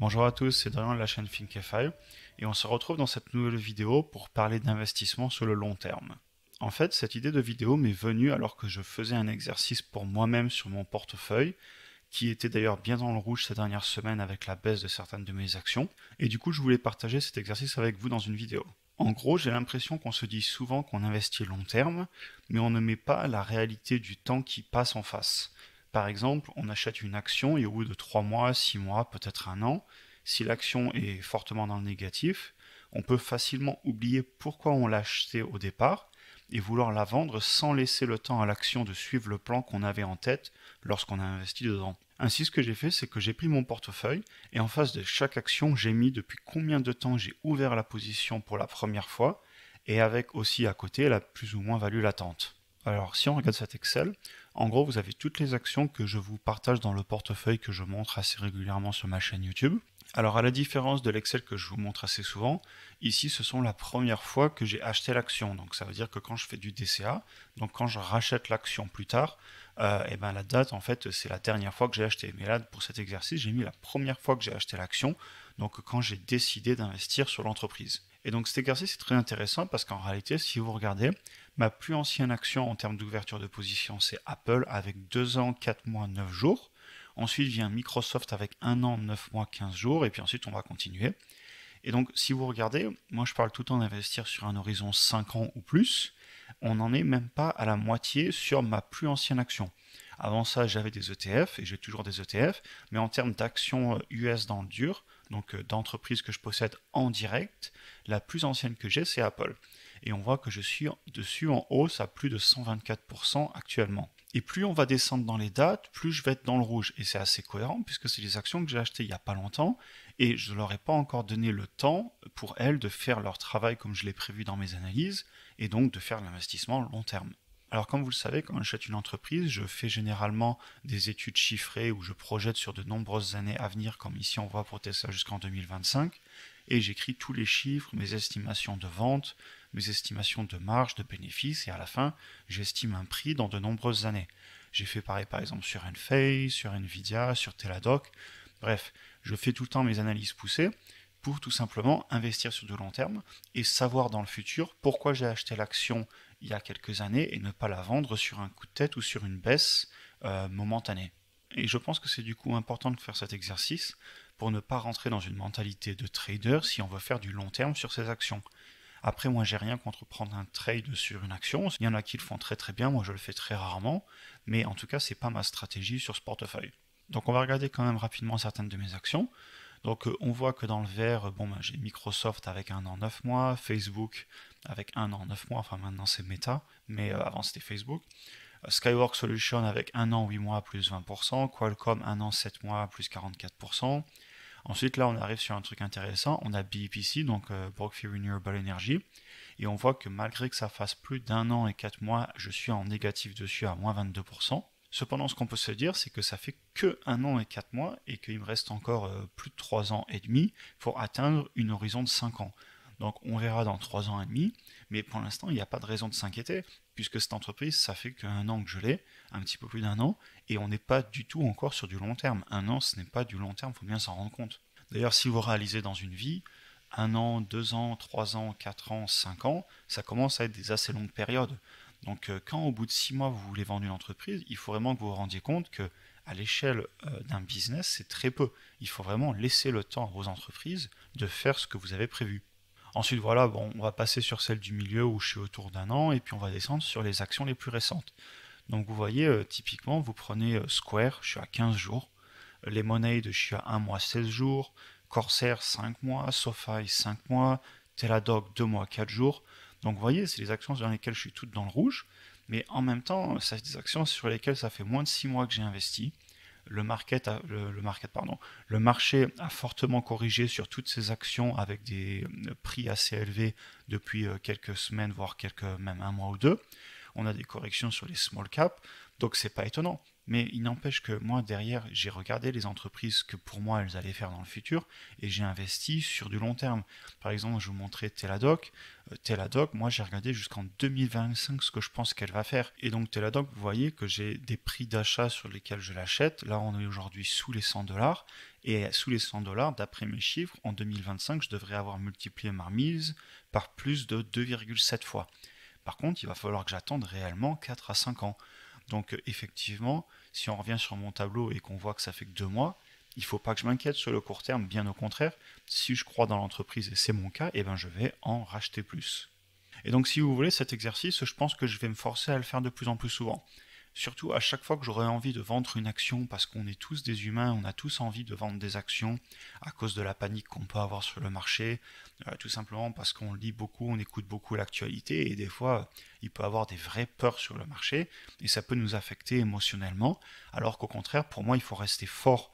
Bonjour à tous, c'est Dorian de la chaîne Thinkific et on se retrouve dans cette nouvelle vidéo pour parler d'investissement sur le long terme. En fait, cette idée de vidéo m'est venue alors que je faisais un exercice pour moi-même sur mon portefeuille, qui était d'ailleurs bien dans le rouge ces dernières semaines avec la baisse de certaines de mes actions, et du coup je voulais partager cet exercice avec vous dans une vidéo. En gros, j'ai l'impression qu'on se dit souvent qu'on investit long terme, mais on ne met pas la réalité du temps qui passe en face. Par exemple, on achète une action et au bout de 3 mois, 6 mois, peut-être un an, si l'action est fortement dans le négatif, on peut facilement oublier pourquoi on l'a achetée au départ et vouloir la vendre sans laisser le temps à l'action de suivre le plan qu'on avait en tête lorsqu'on a investi dedans. Ainsi, ce que j'ai fait, c'est que j'ai pris mon portefeuille et en face de chaque action, j'ai mis depuis combien de temps j'ai ouvert la position pour la première fois et avec aussi à côté la plus ou moins value latente. Alors, si on regarde cet Excel, en gros, vous avez toutes les actions que je vous partage dans le portefeuille que je montre assez régulièrement sur ma chaîne YouTube. Alors, à la différence de l'Excel que je vous montre assez souvent, ici, ce sont la première fois que j'ai acheté l'action. Donc, ça veut dire que quand je fais du DCA, donc quand je rachète l'action plus tard, et ben la date, en fait, c'est la dernière fois que j'ai acheté. Mais là, pour cet exercice, j'ai mis la première fois que j'ai acheté l'action, donc quand j'ai décidé d'investir sur l'entreprise. Et donc, cet exercice est très intéressant parce qu'en réalité, si vous regardez, ma plus ancienne action en termes d'ouverture de position, c'est Apple avec 2 ans, 4 mois, 9 jours. Ensuite vient Microsoft avec 1 an, 9 mois, 15 jours. Et puis ensuite, on va continuer. Et donc, si vous regardez, moi je parle tout le temps d'investir sur un horizon 5 ans ou plus. On n'en est même pas à la moitié sur ma plus ancienne action. Avant ça, j'avais des ETF et j'ai toujours des ETF, mais en termes d'actions US dans le dur, donc d'entreprises que je possède en direct, la plus ancienne que j'ai, c'est Apple. Et on voit que je suis dessus en hausse à plus de 124% actuellement. Et plus on va descendre dans les dates, plus je vais être dans le rouge. Et c'est assez cohérent puisque c'est des actions que j'ai achetées il n'y a pas longtemps et je ne leur ai pas encore donné le temps pour elles de faire leur travail comme je l'ai prévu dans mes analyses et donc de faire l'investissement long terme. Alors comme vous le savez, quand j'achète une entreprise, je fais généralement des études chiffrées où je projette sur de nombreuses années à venir, comme ici on voit pour Tesla jusqu'en 2025, et j'écris tous les chiffres, mes estimations de vente, mes estimations de marge, de bénéfices, et à la fin, j'estime un prix dans de nombreuses années. J'ai fait pareil par exemple sur Enphase, sur Nvidia, sur Teladoc, bref, je fais tout le temps mes analyses poussées pour tout simplement investir sur du long terme et savoir dans le futur pourquoi j'ai acheté l'action il y a quelques années et ne pas la vendre sur un coup de tête ou sur une baisse momentanée. Et je pense que c'est du coup important de faire cet exercice pour ne pas rentrer dans une mentalité de trader si on veut faire du long terme sur ces actions. Après, moi, j'ai rien contre prendre un trade sur une action. Il y en a qui le font très très bien, moi je le fais très rarement, mais en tout cas, c'est pas ma stratégie sur ce portefeuille. Donc, on va regarder quand même rapidement certaines de mes actions. Donc, on voit que dans le vert, bon, j'ai Microsoft avec 1 an 9 mois, Facebook avec 1 an 9 mois, enfin maintenant c'est Meta, mais avant c'était Facebook. Skyworks Solutions avec 1 an 8 mois plus 20%, Qualcomm 1 an 7 mois plus 44%. Ensuite, là, on arrive sur un truc intéressant. On a BEPC, donc Brookfield Renewable Energy. Et on voit que malgré que ça fasse plus d'un an et 4 mois, je suis en négatif dessus à moins 22%. Cependant, ce qu'on peut se dire, c'est que ça fait que 1 an et 4 mois et qu'il me reste encore plus de 3 ans et demi pour atteindre une horizon de 5 ans. Donc on verra dans 3 ans et demi, mais pour l'instant, il n'y a pas de raison de s'inquiéter, puisque cette entreprise, ça fait qu'un an que je l'ai, un petit peu plus d'un an, et on n'est pas du tout encore sur du long terme. Un an, ce n'est pas du long terme, il faut bien s'en rendre compte. D'ailleurs, si vous réalisez dans une vie, 1 an, 2 ans, 3 ans, 4 ans, 5 ans, ça commence à être des assez longues périodes. Donc quand au bout de 6 mois vous voulez vendre une entreprise, il faut vraiment que vous vous rendiez compte que à l'échelle d'un business, c'est très peu. Il faut vraiment laisser le temps à vos entreprises de faire ce que vous avez prévu. Ensuite, voilà, bon, on va passer sur celle du milieu où je suis autour d'un an, et puis on va descendre sur les actions les plus récentes. Donc vous voyez, typiquement, vous prenez Square, je suis à 15 jours, Lemonade, je suis à 1 mois 16 jours, Corsair 5 mois, SoFi 5 mois, Teladoc 2 mois 4 jours. Donc vous voyez, c'est les actions dans lesquelles je suis toutes dans le rouge, mais en même temps, c'est des actions sur lesquelles ça fait moins de 6 mois que j'ai investi. Le marché a fortement corrigé sur toutes ces actions avec des prix assez élevés depuis quelques semaines, voire quelques, même un mois ou deux. On a des corrections sur les small caps, donc c'est pas étonnant. Mais il n'empêche que moi, derrière, j'ai regardé les entreprises que pour moi, elles allaient faire dans le futur et j'ai investi sur du long terme. Par exemple, je vous montrais Teladoc. Teladoc, moi, j'ai regardé jusqu'en 2025 ce que je pense qu'elle va faire. Et donc, Teladoc, vous voyez que j'ai des prix d'achat sur lesquels je l'achète. Là, on est aujourd'hui sous les 100 dollars. Et sous les 100 dollars, d'après mes chiffres, en 2025, je devrais avoir multiplié ma mise par plus de 2,7 fois. Par contre, il va falloir que j'attende réellement 4 à 5 ans. Donc effectivement, si on revient sur mon tableau et qu'on voit que ça fait que 2 mois, il ne faut pas que je m'inquiète sur le court terme, bien au contraire. Si je crois dans l'entreprise et c'est mon cas, eh ben je vais en racheter plus. Et donc si vous voulez cet exercice, je pense que je vais me forcer à le faire de plus en plus souvent. Surtout à chaque fois que j'aurai envie de vendre une action, parce qu'on est tous des humains, on a tous envie de vendre des actions à cause de la panique qu'on peut avoir sur le marché, tout simplement parce qu'on lit beaucoup, on écoute beaucoup l'actualité, et des fois il peut y avoir des vraies peurs sur le marché, et ça peut nous affecter émotionnellement, alors qu'au contraire, pour moi, il faut rester fort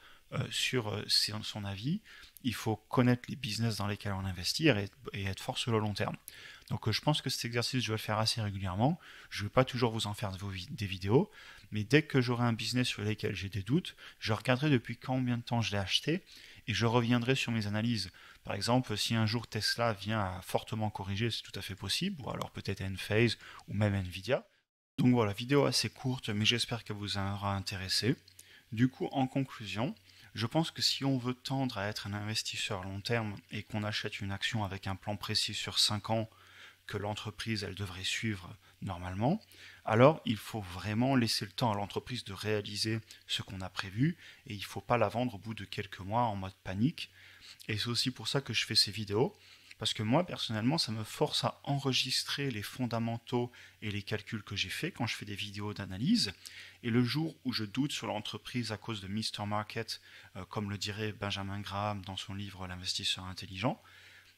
sur son avis, il faut connaître les business dans lesquels on investit et être fort sur le long terme. Donc je pense que cet exercice, je vais le faire assez régulièrement. Je ne vais pas toujours vous en faire des vidéos, mais dès que j'aurai un business sur lequel j'ai des doutes, je regarderai depuis combien de temps je l'ai acheté et je reviendrai sur mes analyses. Par exemple, si un jour Tesla vient à fortement corriger, c'est tout à fait possible, ou alors peut-être Enphase ou même Nvidia. Donc voilà, vidéo assez courte, mais j'espère qu'elle vous aura intéressé. Du coup, en conclusion, je pense que si on veut tendre à être un investisseur long terme et qu'on achète une action avec un plan précis sur 5 ans, que l'entreprise elle devrait suivre normalement, alors il faut vraiment laisser le temps à l'entreprise de réaliser ce qu'on a prévu et il ne faut pas la vendre au bout de quelques mois en mode panique. Et c'est aussi pour ça que je fais ces vidéos, parce que moi personnellement ça me force à enregistrer les fondamentaux et les calculs que j'ai faits quand je fais des vidéos d'analyse. Et le jour où je doute sur l'entreprise à cause de Mr. Market, comme le dirait Benjamin Graham dans son livre L'investisseur intelligent,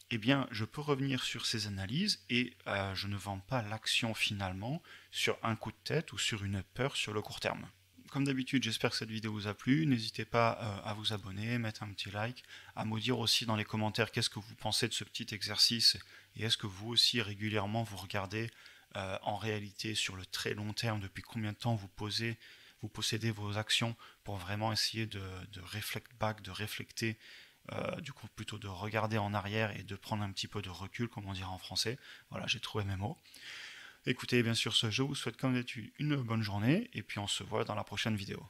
eh bien, je peux revenir sur ces analyses et je ne vends pas l'action finalement sur un coup de tête ou sur une peur sur le court terme. Comme d'habitude, j'espère que cette vidéo vous a plu. N'hésitez pas à vous abonner, mettre un petit like, à me dire aussi dans les commentaires qu'est-ce que vous pensez de ce petit exercice et est-ce que vous aussi régulièrement vous regardez en réalité sur le très long terme, depuis combien de temps vous possédez vos actions pour vraiment essayer de reflect back, de réflecter du coup plutôt de regarder en arrière et de prendre un petit peu de recul, comme on dirait en français. Voilà, j'ai trouvé mes mots. Écoutez, bien sûr, je vous souhaite comme d'habitude une bonne journée et puis on se voit dans la prochaine vidéo.